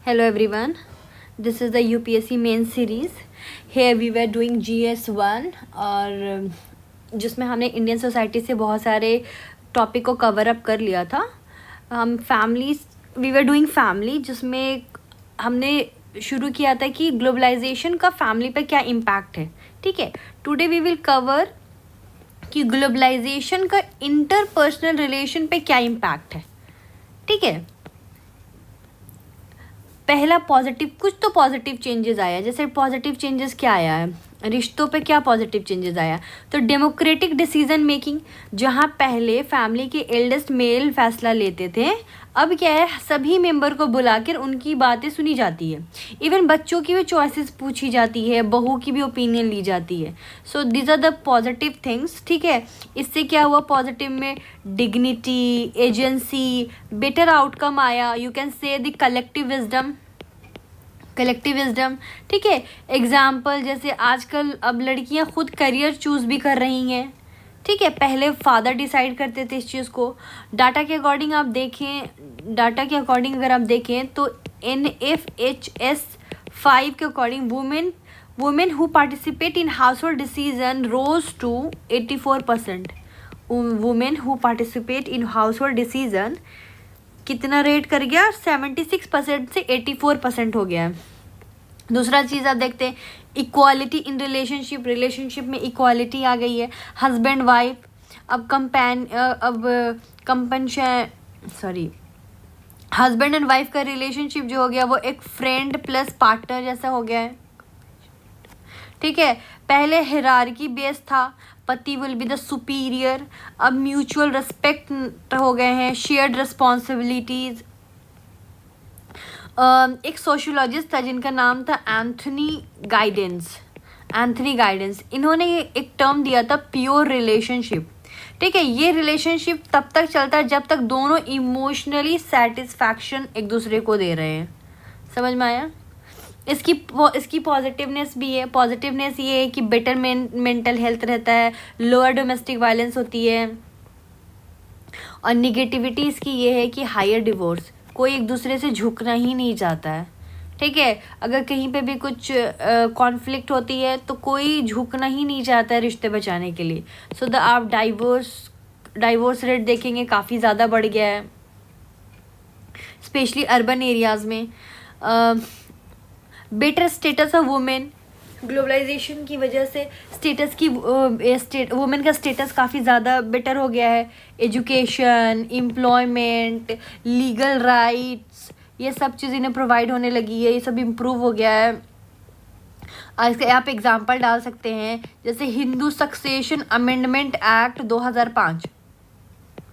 Hello everyone, this is the UPSC main series. Here we were doing GS1 और जिसमें हमने Indian society से बहुत सारे टॉपिक को कवर अप कर लिया था. हम वी वर डूइंग फैमिली, जिसमें हमने शुरू किया था कि ग्लोबलाइजेशन का फैमिली पर क्या इम्पैक्ट है. ठीक है, टुडे वी विल कवर कि ग्लोबलाइजेशन का इंटरपर्सनल रिलेशन पे क्या इम्पैक्ट है. ठीक है, पहला पॉजिटिव, कुछ तो पॉजिटिव चेंजेस आया. जैसे पॉजिटिव चेंजेस क्या आया है, रिश्तों पे क्या पॉजिटिव चेंजेस आया. तो डेमोक्रेटिक डिसीजन मेकिंग, जहाँ पहले फैमिली के एल्डेस्ट मेल फैसला लेते थे, अब क्या है, सभी मेंबर को बुलाकर उनकी बातें सुनी जाती है. इवन बच्चों की भी चॉइसेस पूछी जाती है, बहू की भी ओपिनियन ली जाती है. So these are the positive things. ठीक है, इससे क्या हुआ, पॉजिटिव में डिग्निटी, एजेंसी, बेटर आउटकम आया. You can say the collective wisdom. ठीक है, एग्जाम्पल जैसे आजकल अब लड़कियां खुद करियर चूज भी कर रही हैं. ठीक है, पहले फादर डिसाइड करते थे इस चीज़ को. डाटा के अकॉर्डिंग अगर आप देखें तो NFHS 5 के according women who participate in household decision rose to 84%. Women who participate in household decision कितना रेट कर गया, 76% से 84% हो गया है. दूसरा चीज़ आप देखते हैं, इक्वालिटी इन रिलेशनशिप में इक्वालिटी आ गई है. Husband wife husband and wife का रिलेशनशिप जो हो गया वो एक फ्रेंड प्लस पार्टनर जैसा हो गया है. ठीक है, पहले हिरार्की बेस था, पति विल बी द सुपीरियर. अब म्यूचुअल रिस्पेक्ट हो गए हैं, शेयर्ड रिस्पॉन्सिबिलिटीज. एक सोशियोलॉजिस्ट था जिनका नाम था एंथनी गाइडेंस. इन्होंने एक टर्म दिया था प्योर रिलेशनशिप. ठीक है, ये रिलेशनशिप तब तक चलता है जब तक दोनों इमोशनली सेटिस्फैक्शन एक दूसरे को दे रहे हैं. समझ में आया. इसकी पॉजिटिवनेस भी है. पॉजिटिवनेस ये है कि बेटर मेंटल हेल्थ रहता है, लोअर डोमेस्टिक वायलेंस होती है. और निगेटिविटी इसकी ये है कि हायर डिवोर्स. कोई एक दूसरे से झुकना ही नहीं चाहता है. ठीक है, अगर कहीं पे भी कुछ कॉन्फ्लिक्ट होती है तो कोई झुकना ही नहीं चाहता है रिश्ते बचाने के लिए. सो आप डाइवोर्स रेट देखेंगे काफ़ी ज़्यादा बढ़ गया है, स्पेशली अर्बन एरियाज़ में. Better status of women, globalisation की वजह से वुमेन का स्टेटस काफ़ी ज़्यादा बेटर हो गया है. एजुकेशन, एम्प्लॉयमेंट, लीगल राइट्स, ये सब चीज़ इन्हें प्रोवाइड होने लगी है. ये सब इम्प्रूव हो गया है. आप एग्जांपल डाल सकते हैं, जैसे हिंदू सक्सेशन अमेंडमेंट एक्ट 2005.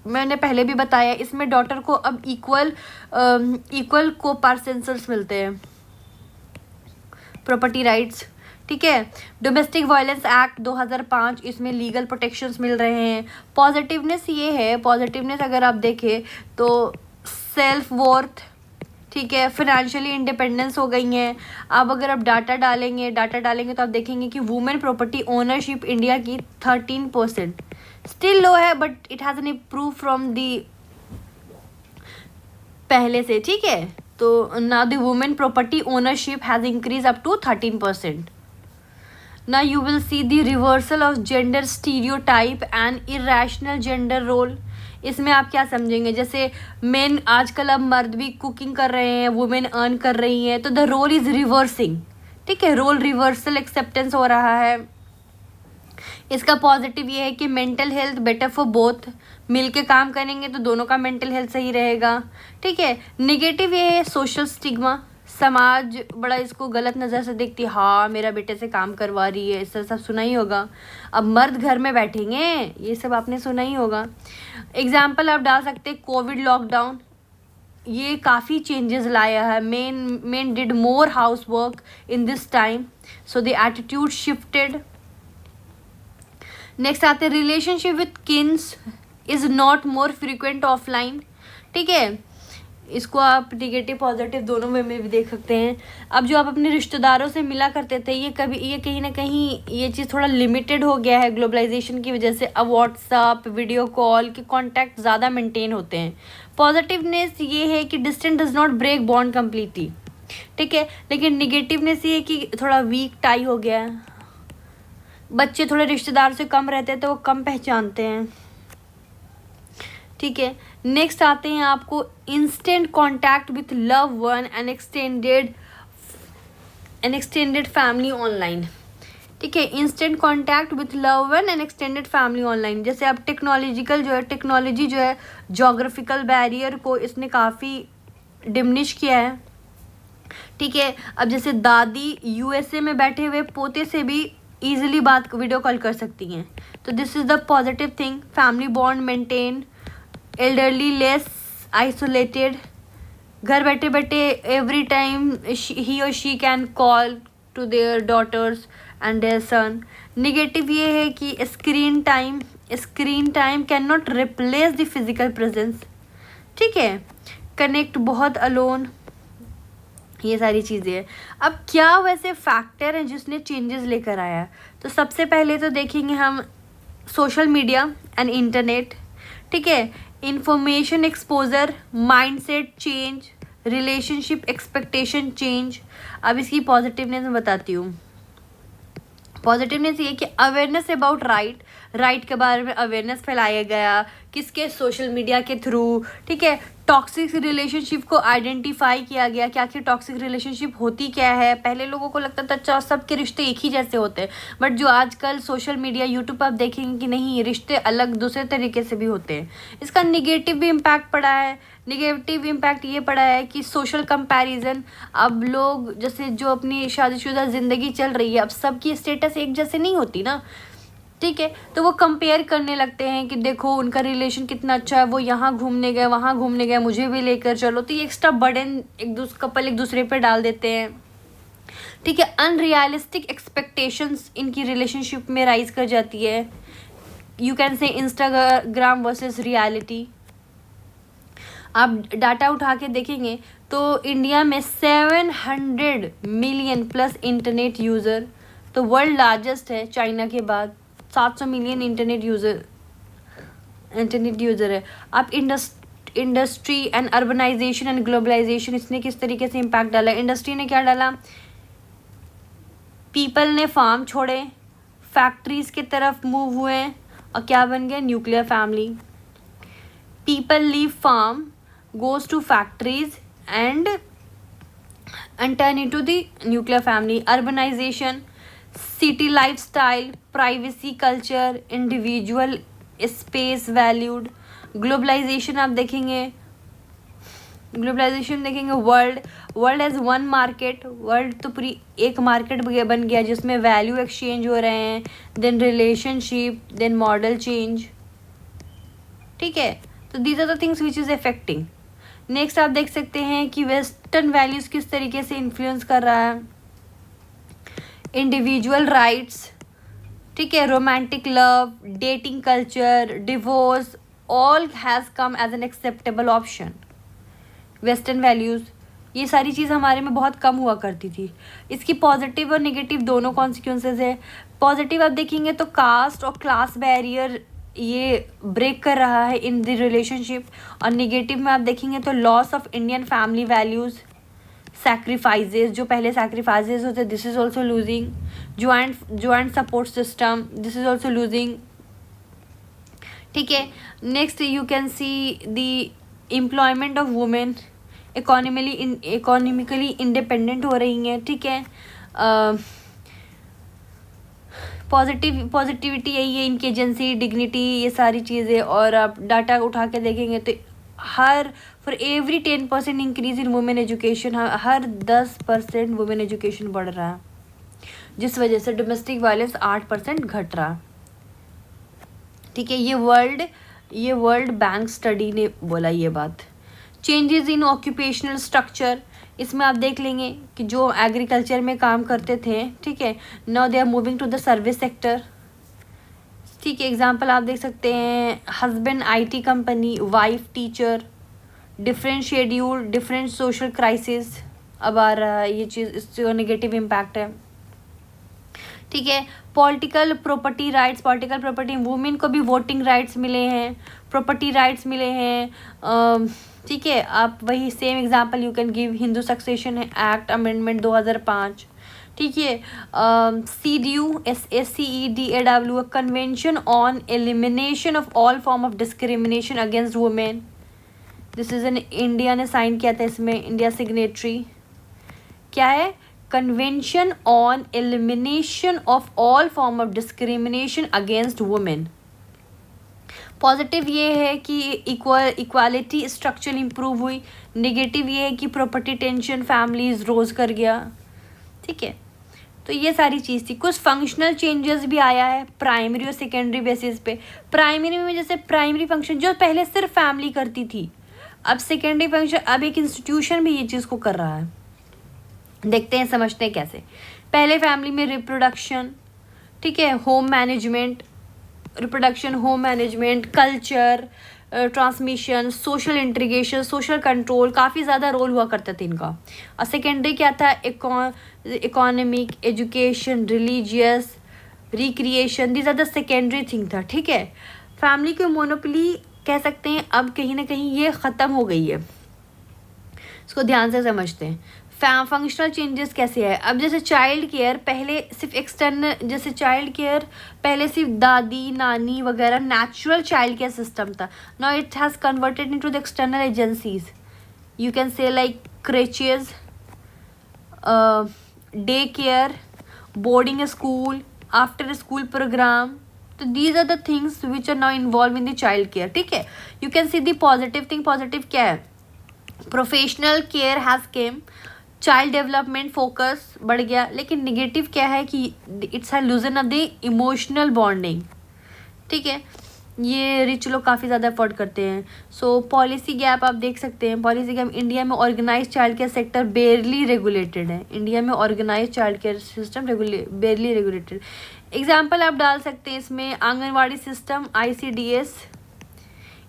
मैंने पहले भी बताया, इसमें डॉटर को अब इक्वल को पार्सेंसर्स मिलते हैं, प्रॉपर्टी राइट्स. ठीक है, डोमेस्टिक वायलेंस एक्ट 2005, इसमें लीगल प्रोटेक्शंस मिल रहे हैं. पॉजिटिवनेस ये है, पॉजिटिवनेस अगर आप देखें तो सेल्फ वर्थ. ठीक है, फाइनेंशियली इंडिपेंडेंस हो गई हैं. अब अगर आप डाटा डालेंगे तो आप देखेंगे कि वुमेन प्रॉपर्टी ओनरशिप इंडिया की 13%, स्टिल लो है, but it has an improve from the पहले से. ठीक है, तो now the women property ownership has increased up to 13%. Now you will see the reversal of gender stereotype and irrational gender role. इसमें आप क्या समझेंगे, जैसे मेन आजकल अब मर्द भी कुकिंग कर रहे हैं, वुमेन अर्न कर रही हैं, तो द रोल इज़ रिवर्सिंग. ठीक है, रोल रिवर्सल एक्सेप्टेंस हो रहा है. इसका पॉजिटिव ये है कि mental health better for both. मिल के काम करेंगे तो दोनों का मेंटल हेल्थ सही रहेगा. ठीक है, नेगेटिव ये है सोशल स्टिग्मा. समाज बड़ा इसको गलत नज़र से देखती है. हाँ, मेरा बेटे से काम करवा रही है, इससे सब सुना ही होगा. अब मर्द घर में बैठेंगे, ये सब आपने सुना ही होगा. एग्जाम्पल आप डाल सकते हैं, कोविड लॉकडाउन, ये काफ़ी चेंजेस लाया है. Main did more house work in this time, so the attitude shifted. Next आते हैं, relationship with Keynes is not more frequent offline. ठीक है, इसको आप निगेटिव पॉजिटिव दोनों वे में भी देख सकते हैं. अब जो आप अपने रिश्तेदारों से मिला करते थे, ये कहीं ना कहीं ये चीज़ थोड़ा लिमिटेड हो गया है ग्लोबलाइजेशन की वजह से. अब व्हाट्सअप, वीडियो कॉल के कॉन्टैक्ट ज़्यादा मेंटेन होते हैं. पॉजिटिवनेस ये है कि distance does not break bond completely. ठीक है। लेकिन निगेटिवनेस ये है कि थोड़ा वीक टाई हो गया है, बच्चे थोड़े रिश्तेदार से कम रहते हैं तो वो कम पहचानते हैं। ठीक है। नेक्स्ट आते हैं आपको instant contact with love one and extended family online. ठीक है, instant contact with love one and extended family online. जैसे अब टेक्नोलॉजी जो है जोग्राफिकल बैरियर को इसने काफ़ी डिमिनिश किया है। ठीक है, अब जैसे दादी यूएसए में बैठे हुए पोते से भी ईजिली बात वीडियो कॉल कर सकती हैं। तो this is the positive thing. Family bond maintain, elderly less isolated, घर बैठे बैठे एवरी टाइम ही और she can call to their daughters and their son. Negative ये है कि screen time can not replace the physical presence. ठीक है, कनेक्ट बहुत अलोन, ये सारी चीज़ें हैं। अब क्या वैसे फैक्टर हैं जिसने चेंजेस लेकर आया है? तो सबसे पहले तो देखेंगे हम सोशल मीडिया एंड इंटरनेट। ठीक है, information exposure, mindset change, relationship expectation change. अब इसकी पॉजिटिवनेस मैं बताती हूँ। पॉजिटिवनेस ये कि अवेयरनेस अबाउट राइट के बारे में अवेयरनेस फैलाया गया, किसके? सोशल मीडिया के थ्रू। ठीक है, टॉक्सिक रिलेशनशिप को आइडेंटिफाई किया गया कि आखिर टॉक्सिक रिलेशनशिप होती क्या है। पहले लोगों को लगता था अच्छा सबके रिश्ते एक ही जैसे होते हैं, बट जो आजकल सोशल मीडिया यूट्यूब पर आप देखेंगे कि नहीं, रिश्ते अलग दूसरे तरीके से भी होते हैं। इसका निगेटिव भी इम्पैक्ट पड़ा है। निगेटिव इम्पैक्ट ये पड़ा है कि सोशल कंपैरिजन। अब लोग जैसे जो अपनी शादीशुदा ज़िंदगी चल रही है, अब सबकी स्टेटस एक जैसे नहीं होती ना। ठीक है, तो वो कंपेयर करने लगते हैं कि देखो उनका रिलेशन कितना अच्छा है, वो यहाँ घूमने गए, वहाँ घूमने गए, मुझे भी लेकर चलो। तो ये एक्स्ट्रा बर्डन कपल एक दूसरे पे डाल देते हैं। ठीक है, अनरियलिस्टिक एक्सपेक्टेशंस इनकी रिलेशनशिप में राइज कर जाती है। You can say Instagram versus reality. आप डाटा उठा के देखेंगे तो इंडिया में 700 मिलियन प्लस इंटरनेट यूज़र, तो वर्ल्ड लार्जेस्ट है चाइना के बाद। 700 मिलियन इंटरनेट यूज़र है। आप industry and urbanisation and globalisation, इसने किस तरीके से इम्पैक्ट डाला? इंडस्ट्री ने क्या डाला? पीपल ने फार्म छोड़े, फैक्ट्रीज की तरफ मूव हुए और क्या बन गया? Nuclear family. People leave farm, goes to factories and turn into the nuclear family. Urbanization, city lifestyle, privacy culture, individual space valued. Globalization आप देखेंगे, world as one market. World तो पूरी एक मार्केट बन गया जिसमें वैल्यू एक्सचेंज हो रहे हैं, then relationship, then model change. ठीक है, तो these are the things which is affecting. Next आप देख सकते हैं कि वेस्टर्न वैल्यूज़ किस तरीके से इन्फ्लुएंस कर रहा है। इंडिविजुअल राइट्स, ठीक है, romantic love, dating culture, divorce, all has come as an acceptable option. Western values, ये सारी चीज़ हमारे में बहुत कम हुआ करती थी। इसकी पॉजिटिव और नेगेटिव दोनों कॉन्सिक्वेंसेज है। पॉजिटिव आप देखेंगे तो कास्ट और क्लास बैरियर ये ब्रेक कर रहा है इन द रिलेशनशिप, और निगेटिव में आप देखेंगे तो loss of Indian family values, sacrifices, जो पहले सैक्रिफाइसेस होते this is also losing. Joint support system, this is also losing. ठीक है, next you can see the employment of women, economically independent हो रही हैं। ठीक है, पॉजिटिविटी यही है इनकी, एजेंसी, डिग्निटी, ये सारी चीज़ें। और आप डाटा उठा के देखेंगे तो for every 10% increase in women education, her 10% women education बढ़ रहा है, जिस वजह से डोमेस्टिक वायलेंस 8% घट रहा। ठीक है, ये वर्ल्ड बैंक स्टडी ने बोला ये बात। चेंजेस इन ऑक्यूपेशनल स्ट्रक्चर, इसमें आप देख लेंगे कि जो एग्रीकल्चर में काम करते थे, ठीक है, now they are moving to the service sector. ठीक है, एग्जांपल आप देख सकते हैं, husband IT company, wife teacher, different schedule, different social crisis अब आ रहा है। ये चीज़, इससे नेगेटिव इम्पैक्ट है। ठीक है, पॉलिटिकल प्रॉपर्टी, वुमेन को भी वोटिंग राइट्स मिले हैं, प्रॉपर्टी राइट्स मिले हैं, ठीक है, आप वही same example you can give Hindu succession act amendment 2005, ठीक है, CDU SACEDAW convention on elimination of all form of discrimination against women, this is an India ने साइन किया था, इसमें इंडिया सिग्नेटरी क्या है, convention on elimination of all form of discrimination against women. Positive ये है कि इक्वालिटी स्ट्रक्चर इंप्रूव हुई, नेगेटिव ये है कि प्रॉपर्टी टेंशन फैमिलीज रोज कर गया, ठीक है। तो ये सारी चीज़ थी। कुछ फंक्शनल चेंजेस भी आया है प्राइमरी और सेकेंडरी बेसिस पे। प्राइमरी में जैसे प्राइमरी फंक्शन जो पहले सिर्फ फैमिली करती थी, अब सेकेंडरी फंक्शन, अब एक इंस्टीट्यूशन भी ये चीज़ को कर रहा है। देखते हैं, समझते हैं कैसे। पहले फैमिली में रिप्रोडक्शन, ठीक है, home management, reproduction, home management, culture transmission, social integration, social control, काफ़ी ज़्यादा रोल हुआ करता था इनका। और सेकेंडरी क्या था, economic, education, religious, recreation, these are the secondary thing था, ठीक है। फैमिली की मोनोपोली कह सकते हैं अब कहीं ना कहीं ये ख़त्म हो गई है, इसको ध्यान से समझते हैं। फंक्शनल चेंजेस कैसे है, अब जैसे चाइल्ड केयर पहले सिर्फ एक्सटर्नल, जैसे चाइल्ड केयर पहले सिर्फ दादी नानी वगैरह नेचुरल चाइल्ड केयर सिस्टम था, now it has converted into the external agencies, you can say like creches, day care, boarding school, after school programme, तो these are the things which are now involve in the child care, ठीक है। You can see the positive thing, positive क्या है, professional care has came, child development focus बढ़ गया। लेकिन negative क्या है कि इट्स है लूजन ऑफ द इमोशनल बॉन्डिंग, ठीक है। ये रिच लोग काफ़ी ज़्यादा अफोर्ड करते हैं। सो पॉलिसी गैप आप देख सकते हैं, पॉलिसी गैप, इंडिया में organise child care sector barely regulated है, इंडिया में organise child care system barely regulated. Example आप डाल सकते हैं इसमें, anganwadi system, ICDS,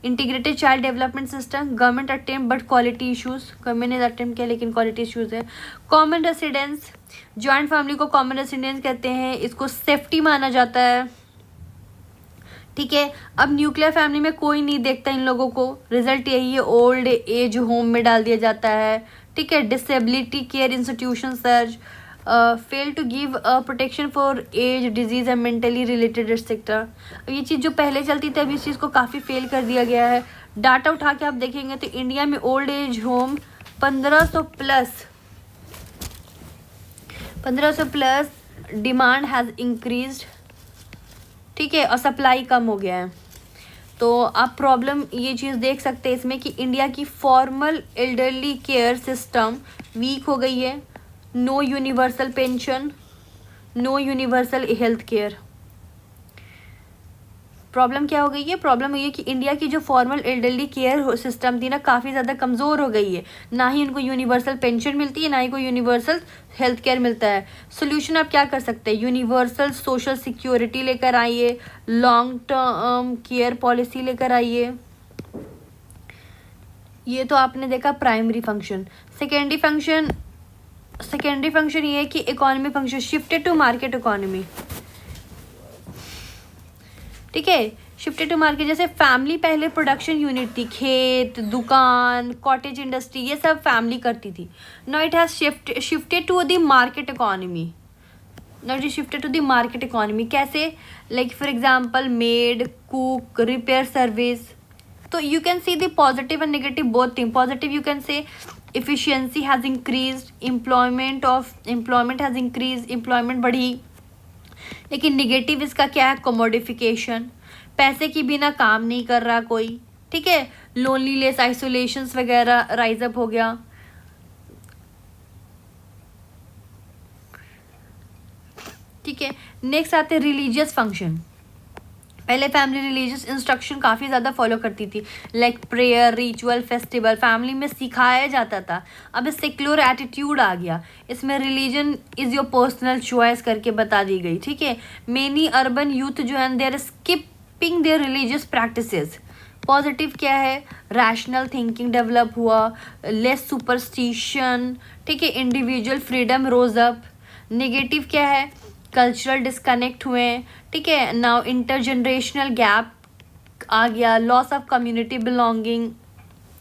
integrated child development system, government attempt but quality issues, government ने अटेम्प्ट किया लेकिन क्वालिटी इश्यूज है। कॉमन रेसिडेंस, जॉइंट फैमिली को कॉमन रेसिडेंस कहते हैं, इसको सेफ्टी माना जाता है, ठीक है। अब न्यूक्लियर फैमिली में कोई नहीं देखता इन लोगों को, रिजल्ट यही है, ओल्ड एज होम में डाल दिया जाता है, ठीक है। Disability care institution surge, fail to give protection for age, disease and mentally related etcetera. ये चीज़ जो पहले चलती थी अभी इस चीज़ को काफ़ी फेल कर दिया गया है। डाटा उठा के आप देखेंगे तो इंडिया में old age home 1500 plus demand has increased, ठीक है, और सप्लाई कम हो गया है। तो आप प्रॉब्लम ये चीज़ देख सकते हैं इसमें कि इंडिया की formal elderly care system weak हो गई है, no universal pension, no universal health care. Problem क्या हो गई है, प्रॉब्लम ये कि इंडिया की जो फॉर्मल एल्डरली केयर सिस्टम थी ना, काफ़ी ज़्यादा कमज़ोर हो गई है, ना ही उनको यूनिवर्सल पेंशन मिलती है, ना ही कोई यूनिवर्सल हेल्थ केयर मिलता है। सोल्यूशन आप क्या कर सकते हैं, यूनिवर्सल सोशल सिक्योरिटी लेकर आइए, लॉन्ग टर्म केयर पॉलिसी लेकर आइए। ये तो आपने देखा प्राइमरी फंक्शन। सेकेंडरी फंक्शन ये है कि economy function shifted to market economy, ठीक है, शिफ्टेड टू मार्केट। जैसे फैमिली पहले प्रोडक्शन यूनिट थी, खेत, दुकान, कॉटेज इंडस्ट्री, ये सब फैमिली करती थी। Now it has shifted to the market economy, कैसे, like for example maid, cook, repair service. तो you can see the positive and negative both thing. Positive you can say efficiency has increased, employment has increased, employment बढ़ी। लेकिन negative इसका क्या है, commodification, पैसे की बिना काम नहीं कर रहा कोई, ठीक है, लोनलीनेस, आइसोलेशंस वगैरह राइज अप हो गया। ठीक है, नेक्स्ट आते हैं रिलीजियस फंक्शन। पहले फैमिली रिलीजियस इंस्ट्रक्शन काफ़ी ज़्यादा फॉलो करती थी, like prayer, ritual, festival family में सिखाया जाता था। अब सेक्युलर एटीट्यूड आ गया, इसमें religion is your personal choice करके बता दी गई, ठीक है। मेनी अर्बन यूथ जो है they are skipping their religious practices. Positive क्या है, रैशनल थिंकिंग डेवलप हुआ, लेस सुपरस्टिशन, ठीक है, individual freedom rose up. Negative क्या है, कल्चरल डिस्कनेक्ट हुए, ठीक है, नाउ इंटरजनरेशनल गैप आ गया, loss of community belonging,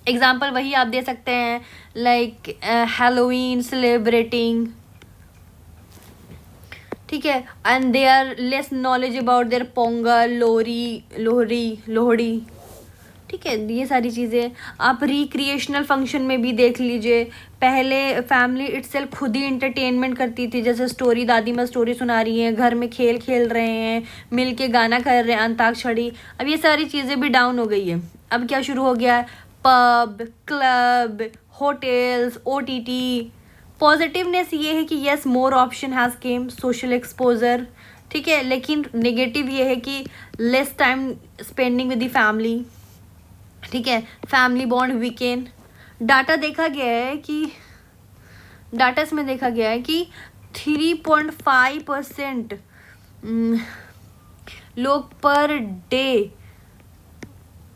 example वही आप दे सकते हैं, लाइक हैलोवीन सेलिब्रेटिंग, ठीक है, and they are less knowledge about their Pongal, Lohri, ठीक है, ये सारी चीज़ें आप रिक्रिएशनल फंक्शन में भी देख लीजिए। पहले फैमिली इटसेल्फ खुद ही इंटरटेनमेंट करती थी, जैसे स्टोरी, दादी माँ स्टोरी सुना रही हैं, घर में खेल खेल रहे हैं, मिल के गाना कर रहे हैं, अंताक्षरी। अब ये सारी चीज़ें भी डाउन हो गई है। अब क्या शुरू हो गया है, pub, club, hotels, OTT। Positiveness ये है कि yes more option has came, social exposure, ठीक है, लेकिन नेगेटिव ये है कि less time spending with the family, ठीक है, फैमिली बॉन्ड वीकेंड। डाटा इसमें देखा गया है कि 3.5% लोग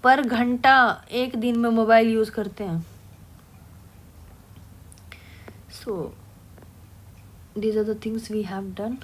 पर घंटा एक दिन में मोबाइल यूज़ करते हैं। So these are the things we have done.